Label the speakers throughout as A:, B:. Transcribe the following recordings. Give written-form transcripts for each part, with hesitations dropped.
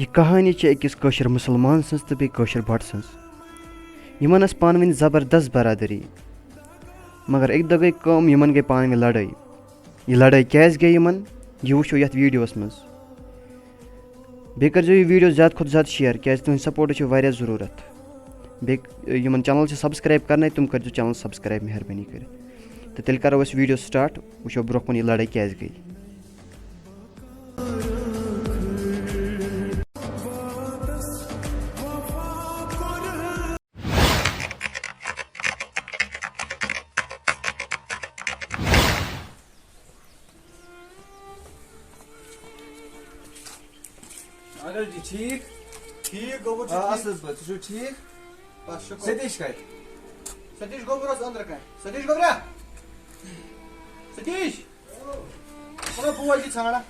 A: यह कहानी अकिस कशर मुसलमान सज तो बे कशर भट सज यमन पान वन ज़बरदस्त बरादरी मगर एक दो गई कम यमन गई पान लड़ाई यह लड़ाई क्या गई यमन यह वो ये वीडियोस मज बे कर यह वीडियो ज़्यादा खुद ज़्यादा शेयर क्या तुम सपोर्ट वारिया ज़रूरत बे यमन चैनल सब्सक्राइब करना तुम कर चैनल सब्सक्राइब मेहरबानी कर तो तेल करो वीडियो स्टार्ट वो ब्रो कुन यह लड़ाई क्या गई।
B: अगर जी ठीक
C: ठीक गोबर
B: असल पे तु ठीक
C: बस शुक्र
B: सतीश कत
C: सतीश गोबर अंदर कह सतीश गोबरा सतीश कोनो बुआ जी छाड़ा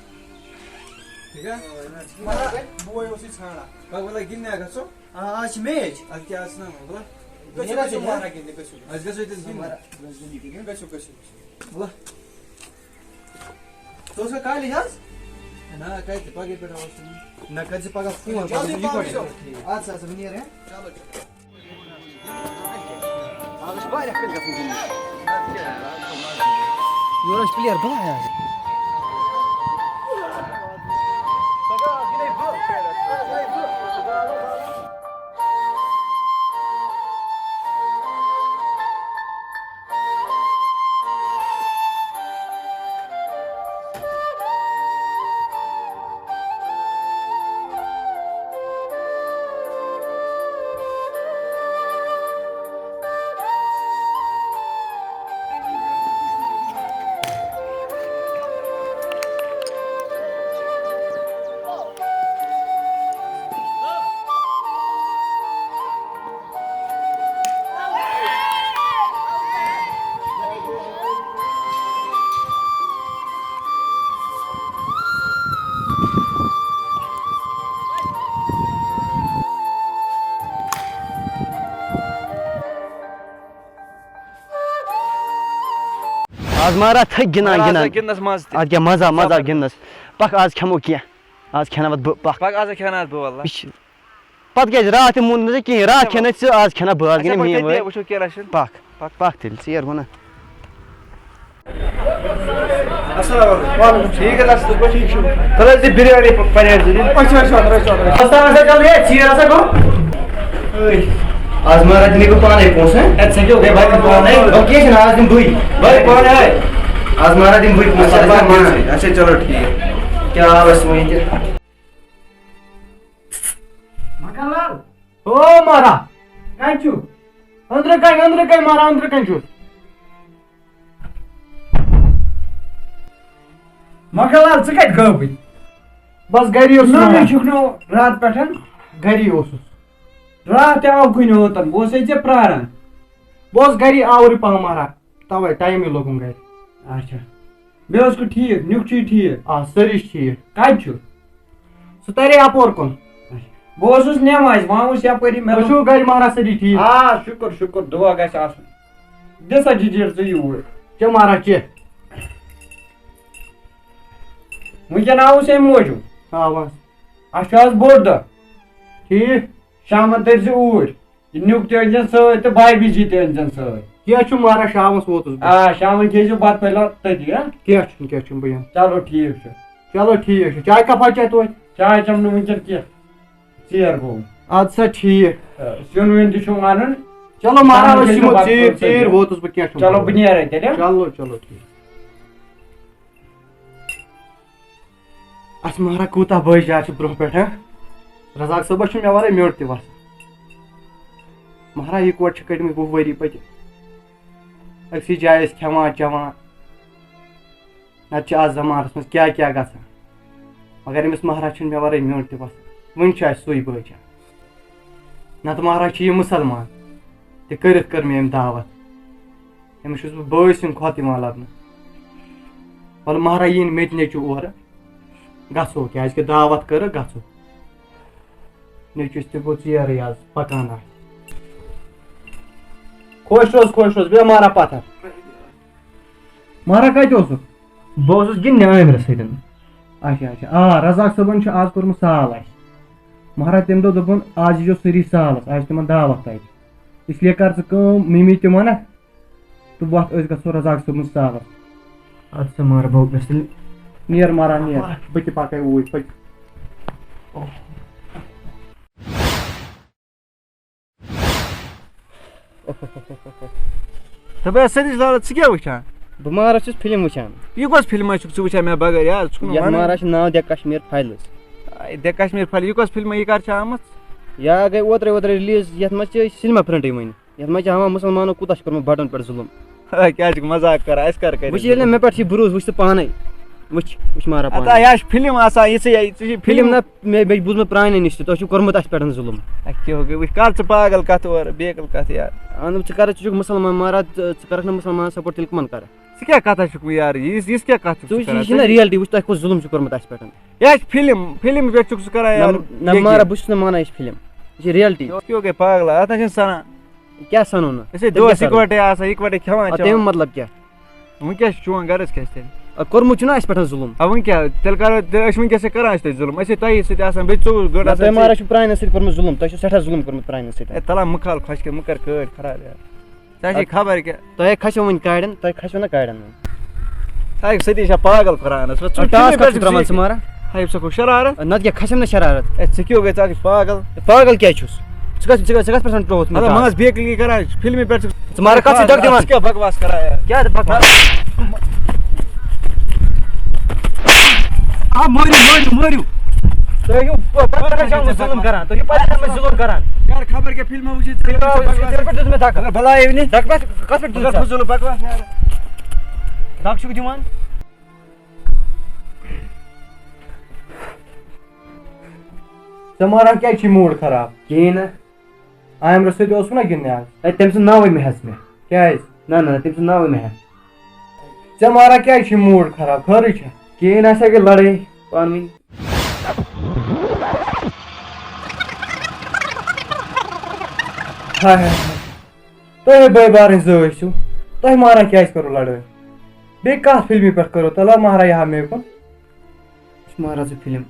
B: ठीक है
C: मारा बुआ उसी छाड़ा
B: बग वाला गिन्ने गसो
C: आज मैच
B: आज क्या आसना बोला
C: मेरा से मारा गिन्ने कसु
B: आज गसो इतने गिन्ने
C: ठीक है कसु कसु
B: बोला
C: तो उसका काय लिहाज
B: ना काय ते पागे पे आवश्यक
C: ना कल से पगा फोन
B: जल्दी पागे
C: अच्छा अच्छा बनिए रे चलो आज बाहर कर गफू दिन योरस प्लेयर बाया
A: आज मारा थक गिना गिना
B: गिन्नस मज
A: आज क्या मजा मजा गिनस पक आज खमो क्या आज खेना पक
B: पग आज खेना बो वाला
A: पत क्या रात मुन न कहीं रात खेना आज खेना बज गिन मी
B: वो क्या रशन
A: पक पक पक तिल चेर वना
B: अस्सलाम ठीक है दस तो ठीक छु कल से बिरयानी पनीर जी अच्छा
A: रास्ता चल रे चेर ऐसा को आज मारा दिन को पाने पहुंचे अच्छा क्यों गए भाई पाने लोकेशन आज दिन बुई
B: भाई कौन है
A: आज मारा दिन बुई पहुंचे
B: अच्छा चलो ठीक है
A: क्या बस वही के
C: मकालाल ओ मारा कांचू अंदर काय मारा अंदर कांचू मकालाल च कत गई बस गरी ओस ना छुकनो रात पेठन गरी ओस रात आव कुन होतन वो से जे प्रारन बस गरी आवर पा मारा तवे टाइम लोगन गई अच्छा बेस को ठीक नुकची ठीक आ सरिश ठीक काय छु सुतारे अपोर कोन बोसुस नेमाज वाउस यापरी मे छु गरी मारा सरी ठीक हां शुक्र शुक्र दुआ गस आसन देसा जिजर से यू के मारा के मुझे नाउ से मोजू हां बस आशास बोर्ड ठीक शाम तर से ऊर नुक तेजन सत बाय बिजी तेजन सत क्या छु मारा शामस वोतुस आ शाम के जो बात पहला तती हां क्या छु बयान चलो ठीक छु चाय कप चाय तो चाय चमन वंचन के चेयर गो अच्छा ठीक सुन वन छु मानन चलो मारा वसिम चेयर वोतुस ब क्या छु चलो बनिया रे तेरे चलो ठीक अस मारा कोता बजा छु ब्रो पेठ रजाक सब मे वारे म्योट त वस महारा ये कोट कड़म 20 वरी पत अक्सी जाय खेवा चवा नत आज जमानस मज क्या क्या ग मगर अमिस महारा मे वारे म्योट त वस वन सुई बजा नत महारा ये मुसलमान ते कर मे दावत अमिस बस सुन खोत लबन वल महारा यी मेत नेचु और गो क्या दावत कर गो नेचुस ते गो चेर आज पकान खुश रोज बे मारा पत्थर मारा कत बह गिंदने आमिर सत अच्छा अच्छा रजाक सबन आज कोर्मुत साल महाराज तम दोपन आज यो सारी सालस आज तिमन दावत तक इसलिए कर मिमी तम वन तो वत गो रजाक सोबन सालस अच्छा मार बो नियर मारा नियर बत पक ऊर पक
B: दपा सदीश लाल क्या वुचान
A: बह महाराज फिल्म वुचान
B: यह कस फिल्म वुचान मे बगैर यार
A: महाराज नाव दे कश्मीर फाइल्स
B: दे कश्मीर फाइल यह कस फिल्म यह कर आम
A: या गई ओत्र रिलीज ये सिनेमा प्रिंट वन ये हां मुसलमानों कूत कर्मुत बटन पे जुलम
B: क्या मजाक कर
A: वो मे पे भरोस वुच पाने वुच मारा
B: यह फिल्म
A: फिल्म ना मे बूझ मे प्रान नश तुम कर्मुत पे जुलम
B: कर पागल कत और बेकल कत यार
A: अन कर मुसलमान महाराज कर मुसलमान सपोर्ट तेल कमन कर
B: क्या कथा यार क्या कथ
A: रियलिटी वुच तुम जुलम कर्मुत पे
B: यह फिल्म फिल्म पे कर
A: मारा बस माना यह फिल्म यह रियलिटी
B: क्यों गए पागल अत सना
A: क्या सनो ना
B: दोस्त इकवटे इकवटे खेवान
A: तम मतलब क्या
B: वो क्या चोन गरज क्या
A: कर्मुत पे जुलम
B: वो क्या तेल कर वनकस कर जुलम तह सो
A: महाराज प्रान कर्मुत जुलम तुम सठा जुलम कर्मुत प्रान
B: तला मुखाल खुश कर कड़ खराब यार तुझे खबर क्या
A: तुम खसो वन काड़न तुम खसो ना काड़न
B: सतीश पागल कुरान
A: मारा
B: शरारत
A: नत क्या खसम ना शरारत
B: क्यों गई पागल
A: पागल क्या ट्रोथ
B: मास बेकली कर फिल्म पे
A: मारा कत
B: क्या बकवास कर
A: क्या बकवास
B: मरियो
A: जुलम करान
B: यार खबर के फिल्म भला बकवास यार
A: दक दिवान
C: मारा क्या मूड खराब
A: कहें ना
C: आयम सत ना गिंदने आज
A: तम सु नाव मे हस मे
C: क्या
A: ना ना तम सु नाव मे
C: हे मारा क्या मूड खराब खर
A: कहें ना गई लड़ाई पान वन
C: तुम बे बार जो तुम मारा क्या करो लड़ाई बे कत फिल्म पे करो तला मारा यहाँ मे कुन
A: महाराज फिल्म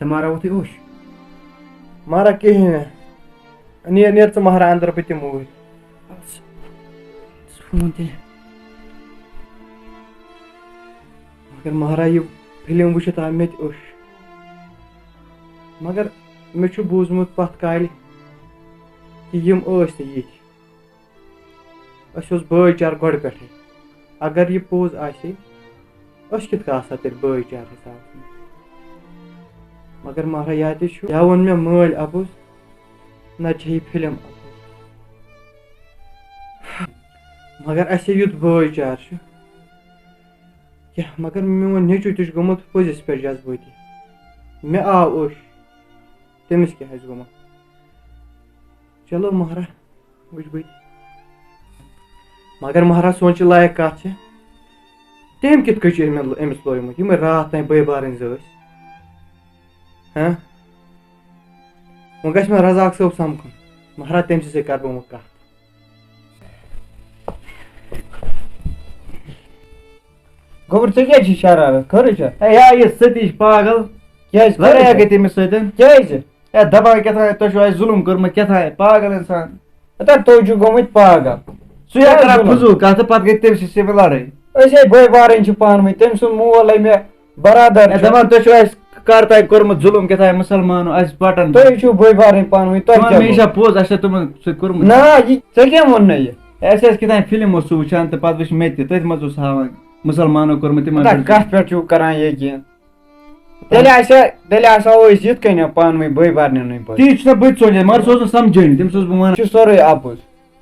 A: मारा वो ओश
C: मारा कहीं नियर नियर मारा अंदर पे मूवी मगर मारा ये फिल्म वुचित आव मे ओश मगर मे बूझमुत पत काल कि यम ये भाईचार गोड़ पे अगर ये पोज आसे कित तेल भाईचार हिसाब मगर मारा या या वो मे मल अबुज न फिल्म मगर अस युत भाईचार क्या मगर मोन नेचु तुझ गोमुत पजिस पे जज्बाती मे आव ओश तमिस क्या गोमुत चलो महारा वुच बत मगर महाराज सोच लायक कत तम कित अमिस लोगमुत यम रात तान बे बारन हाँ वो गो मे रजाक सोब समखुन महाराज तम से कर बह कत
A: गोबर क्या शरारत खर
B: ये सतीश पागल
A: क्या
B: लड़ाई गई तमिस क्या दबा क्या तुम जुलम कर्मुत क्या पागल इंसान
A: तुम गोमुत पागल
B: फजूल कत पे गई तम से लड़ाई
A: असे बे बारन पान वन तम सुन मोल मे बरादर
B: दपान तुम कर तक कर्मुत जुलम क्या मुसलमान बटन
A: तुम बे बारन पान वन
B: म्शा पोज तुम कर्मुत
A: ना क्या वो
B: क्या फिल्म वुचान तो पे वो मे तथ मज हावान मुसलमानों कर्मुत
A: कत पे कर यकीन तेल ये पान वन बे बारन
B: ती बत सोचे मगर सो समझानी तम
A: सोरे अपुज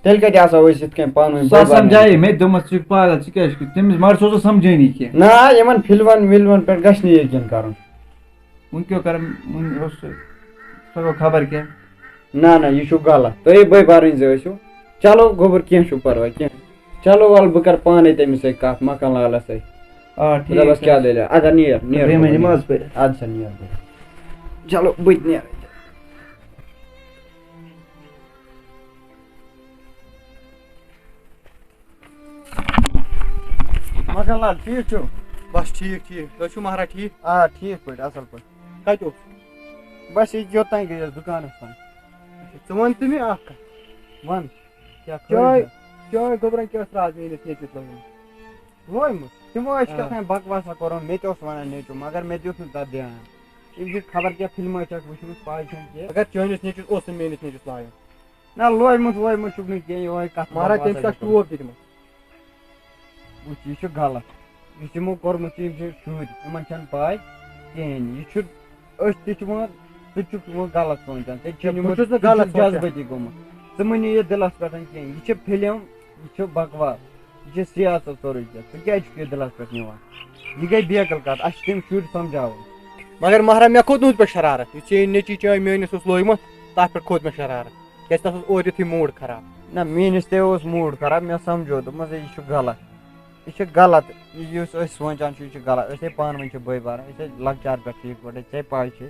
A: तेल कत पान वन
B: समझाए मे दोपस पागल मगर सो समझानी कह
A: ना इन फिल्मन विल्मन पे गि यकीन कर
B: वो क्यों कर खबर क्या
A: ना ना यह गलत तुम बे बारन चलो गोबर क्या परवाह क्या चलो वल बह कर पाने तमिस कत मकान लाल दस क्या दल अदा नियर
B: नमाज पे
A: अच्छा नियर चलो बत नियर
C: مکان لال ٹھیٖک چھُو
B: बस ठीक ठीक तुम छो महाराज ठीक
C: آ ٹھیٖک پٲٹھۍ اَصٕل پٲٹھۍ
B: कत ओस
C: بس یہِ یوٚتانۍ گٔیَس دُکانَس تام
B: ژٕ ون تہٕ مےٚ اکھ کتھ
C: وَن
B: چاے
C: کیٛاہ
B: چاے گوبرن کیٛاہ اوس راتھ میٲنِس نیٚچوِس لوگمُت
C: لویمُت تِمو ٲسۍ
B: آ.
C: کیٛاہ تام بکواسا کوٚرُن مےٚ تہِ اوس وَنان نیٚچوٗ مگر مےٚ دیُت نہٕ تَتھ دیان یِم چھِ خبر کیٛاہ فِلمہٕ چھَکھ وٕچھمٕژ پاے چھَنہٕ کینٛہہ
B: اگر چٲنِس نیٚچوِس اوس نہٕ میٲنِس نیٚچوِس لاگان
C: نہ لویمُت چھُکھ نہٕ کینٛہہ یِہوے کَتھ
B: महाराज تٔمِس چھا شوق دِتمُت
C: وٕچھ یہِ چھُ غلط یہِ چھُ یِمو کوٚرمُت چھُ یِم چھِ شُرۍ یِمن چھَنہٕ پاے کِہیٖنۍ یہِ چھُ أسۍ تہِ چھِ وۄنۍ ژٕ چھُکھ وۄنۍ غلط سونٛچان ژےٚ چھُ
B: بہٕ چھُس نہٕ غلط سونٛچان.
C: جذبٲتی گوٚمُت ژٕ مہٕ نہِ یہِ دِلس پٮ۪ٹھ کینٛہہ یہِ چھِ فِلم یہِ چھُ بکواس یہِ چھِ سیاست سورُے کینٛہہ ژٕ کیٛازِ چھُکھ یہِ دِلس پٮ۪ٹھ نِوان یہِ گٔے بیکل کتھ اَسہِ چھِ تِم شُرۍ سمجاوٕنۍ
B: مگر महाराज مےٚ کھوٚت نہٕ ہُتھ پٲٹھۍ شرارت یہِ چٲنۍ نیٚچی چٲنۍ میٲنِس اوس لوگمُت تتھ پٮ۪ٹھ کھوٚت مےٚ شرارت کیٛازِ تتھ اوس اورٕ یُتھُے موٗڈ خراب
C: نہ میٲنِس تہِ اوس موٗڈ خراب مےٚ سمجھو دوٚپمَس ہے یہِ چھُ غلط یہِ چھُ غلط یُس أسۍ سونٛچان چھِ یہِ چھُ غلط أسۍ ہے پانہٕ ؤنۍ چھِ بٲے بارٕنۍ أسۍ ہے لۄکچار پٮ۪ٹھ ٹھیٖک پٲٹھۍ ژےٚ پاے چھِ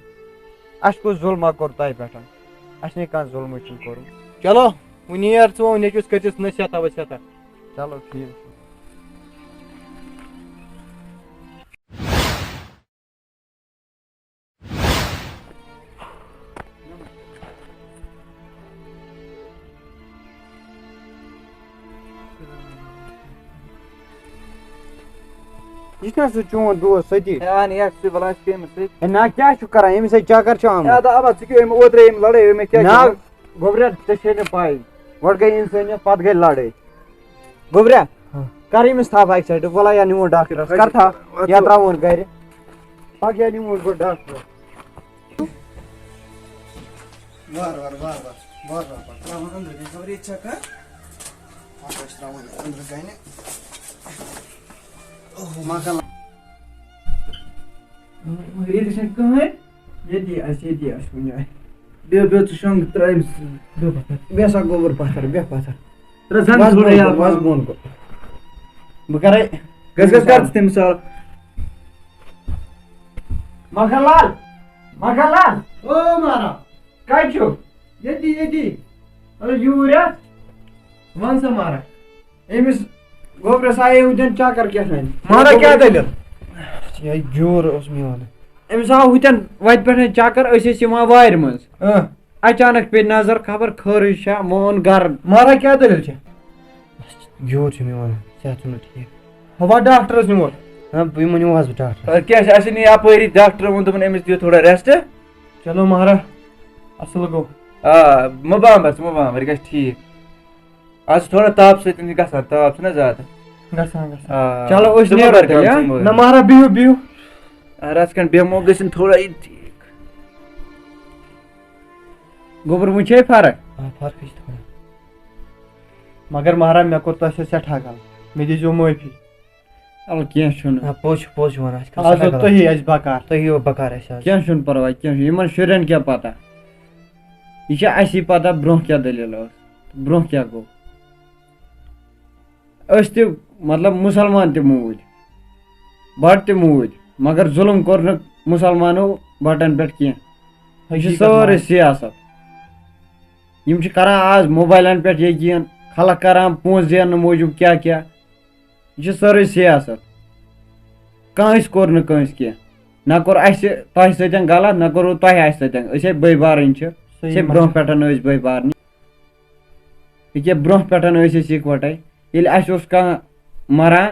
C: اَسہِ کُس ظُلما کوٚر تۄہہِ پٮ۪ٹھ اَسہِ نَے کانٛہہ ظُلمٕے چھُنہٕ کوٚرمُت
B: چلو وۄنۍ نیر ژٕ وۄنۍ نیٚچوِس کٔرۍزِس نصیحتا وصیحتا
C: چلو ٹھیٖک چھُ یہِ چھُنہ سُہ چون دوس ستی ہے نہ کیٛاہ چھُکھ کران ییٚمِس ہے چکر چھُ آمُت
B: ژٕ کیٛاہ أمۍ اوترٕ أمۍ لڑٲے أمۍ
C: نہ گوٚبریا ژےٚ چھے نہٕ پاے گۄڈٕ گٔے اِنسٲنیت پتہٕ گٔے لڑٲے گوٚبریا کر أمِس تھپھ اکہِ سایڈٕ وَلا یا نِمون ڈاکٹرس کر تھپھ یا تراوون گرِ پکھ یا نِمون گۄڈٕ ڈاکٹرس ییٚتی آسہِ کُنہِ جایہِ بیٚیہِ سا گوبُر پتھر بیٚہہ پتھر مض بۄن کُن بہٕ کرے مکھن لال
B: او महाराज
C: کتہِ چھُ
B: ییٚتی ییٚتی
C: یوٗرۍ ہا
B: ون سا महाराज
C: أمِس گوبرس آیے ہُتٮ۪ن چکر کیٛاہ
B: महाराज کیٛاہ دٔلیٖل
C: یہِ جوٗر اوس میون أمِس آو ہُتٮ۪ن وتہِ پٮ۪ٹھ چکر أسۍ ٲسۍ یِوان وارِ منٛز اچانک پیٚیہِ نظر خبر خٲرٕے چھا بہٕ ووٚن گرٕ
B: महाराज کیٛاہ دٔلیٖل چھِ
A: جوٗر چھُ میون صحت چھُنہٕ ٹھیٖک
B: وۄنۍ ڈاکٹرس نِمون
A: یِمو نِوہس بہٕ ڈاکٹر
D: کیٛاہ چھِ اَسہِ نی یپٲری ڈاکٹر ووٚن دوٚپُن أمِس دِیِو تھوڑا ریسٹ
B: چلو महाराज اصٕل گوٚو
D: آ مہٕ بامبر ژٕ مہٕ بامبر یہِ گژھِ ٹھیٖک آز چھُ تھوڑا تاپہٕ سۭتۍ یہِ گژھان تاپھ چھُنہ زیادٕ
B: گژھان
D: آ
C: چلو أسۍ نیرو تیٚلہِ ہا
B: نہ महाराज بِہِو بِہِو
D: رَژھ کھنٛڈ بیٚہمو گٔژھِنۍ تھوڑا یہِ ٹھیٖک
C: گوبر وۄنۍ چھے فرق
A: فرقٕے چھِ تھوڑا
B: مگر महाराज مےٚ کوٚر تۄہہِ سۭتۍ سٮ۪ٹھاہ غلط مےٚ دیٖزیو معٲفی
C: چلو کینٛہہ چھُنہٕ
A: پوٚز چھُ وَنان
B: آز ٲو تُہی اَسہِ بکار
A: تُہۍ یِیِو بکار اَسہِ آز
C: کینٛہہ چھُنہٕ پرواے کینٛہہ چھُنہٕ یِمن شُرٮ۪ن کیٛاہ پتہ یہِ چھِ اَسی پتہ برونٛہہ کیٛاہ دٔلیٖل ٲس برونٛہہ کیٛاہ گوٚو أسۍ تہِ مطلب مُسلمان تہِ موٗدۍ بٹ تہِ موٗدۍ مگر ظُلم کوٚر نہٕ مُسلمانو بٹن پٮ۪ٹھ کینٛہہ یہِ چھِ سٲرٕے سیاست یِم چھِ کران آز موبایلن پٮ۪ٹھ یقیٖن خلق کران پونٛسہٕ زیننہٕ موٗجوٗب کیٛاہ کیٛاہ یہِ چھِ سٲرٕے سیاست کٲنٛسہِ کوٚر نہٕ کٲنٛسہِ کینٛہہ نہ کوٚر اَسہِ تۄہہِ سۭتۍ غلط نہ کوٚروٕ تۄہہِ اَسہِ سۭتۍ أسۍ ہے بٲے بارٕنۍ چھِ أسۍ ہے برونٛہہ پٮ۪ٹھ ٲسۍ بٲے بارنہِ ییٚکیٛاہ برونٛہہ پٮ۪ٹھ ٲسۍ أسۍ یِکوَٹَے ییٚلہِ اَسہِ اوس کانٛہہ مَران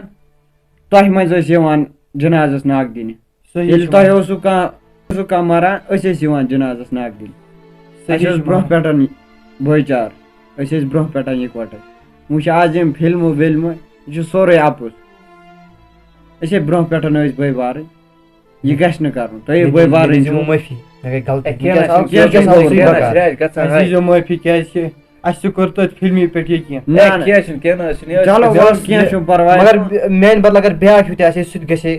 C: تۄہہِ منٛز ٲسۍ یِوان جِنازَس ناگ دِنہِ ییٚلہِ تۄہہِ اوسوُ کانٛہہ مَران أسۍ ٲسۍ یِوان جِنازَس ناگ دِنہِ اَسہِ اوس برونٛہہ پٮ۪ٹھ بٲے چار أسۍ ٲسۍ برونٛہہ پٮ۪ٹھ یِکوَٹَے وۄنۍ چھِ آز یِم فِلمہٕ وِلمہٕ یہِ چھُ سورُے اَپُز أسۍ ہے برونٛہہ پٮ۪ٹھ ٲسۍ بٲے بارٕنۍ یہِ گژھِ نہٕ کَرُن تُہۍ ہے بٲے بارٕنۍ چھِو
A: معٲفی مےٚ گٔے غلطی
B: اَسہِ دیٖزیو معٲفی کیٛازِکہِ اَسہِ تہِ کوٚر تٔتھۍ فِلمہِ پٮ۪ٹھ یقیٖن
D: کینٛہہ چھُنہٕ کینٛہہ نہ حظ چھُنہٕ
C: چلو کینٛہہ چھُنہٕ پرواے
A: مگر میانہِ بدلہٕ اگر بیٛاکھ ہیوٗ تہِ آسہِ ہے سُہ تہِ گژھِ ہے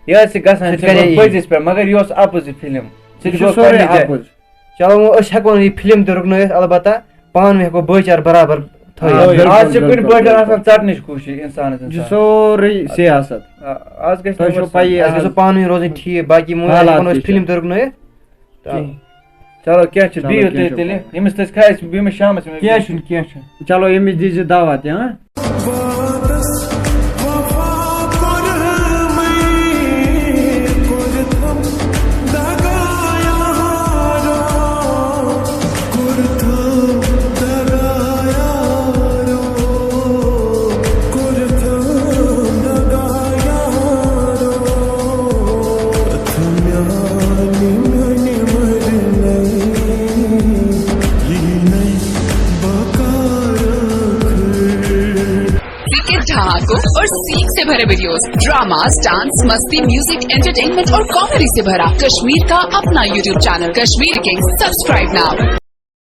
D: یہِ حظ چھِ گژھان پٔزِس پٮ۪ٹھ مگر یہِ اوس اَپُز یہِ فِلم
C: یہِ چھُ سورُے اَپُز
A: چلو وۄنۍ أسۍ ہٮ۪کو نہٕ یہِ فِلم تہِ رُکنٲیِتھ البتہ پانہٕ ؤنۍ ہٮ۪کو بٲے چار برابر تھٲیِتھ
D: آز چھِ کُنہِ پٲٹھۍ آسان ژٹنٕچ کوٗشِش اِنسانَس
C: یہِ چھُ سورُے سیاست
D: آز گژھِ
C: تۄہہِ چھو پَیی
A: اَسہِ گژھِ پانہٕ ؤنۍ روزٕنۍ ٹھیٖک باقی ہٮ۪کو نہٕ أسۍ فِلم تہِ رُکنٲیِتھ
D: چلو کینٛہہ چھُنہٕ بِہِو تُہۍ تیٚلہِ ییٚمِس تٔژ کھایہِ بہٕ یِمہٕ شامَس
B: کینٛہہ چھُنہٕ کینٛہہ چھُنہٕ
C: چلو أمِس دیٖزِ دعوت ہاں
E: के ठहाकों और सीख से भरे वीडियोस, ड्रामास, डांस, मस्ती, म्यूजिक, एंटरटेनमेंट और कॉमेडी से भरा कश्मीर का अपना YouTube channel Kashmir Kings. Subscribe now.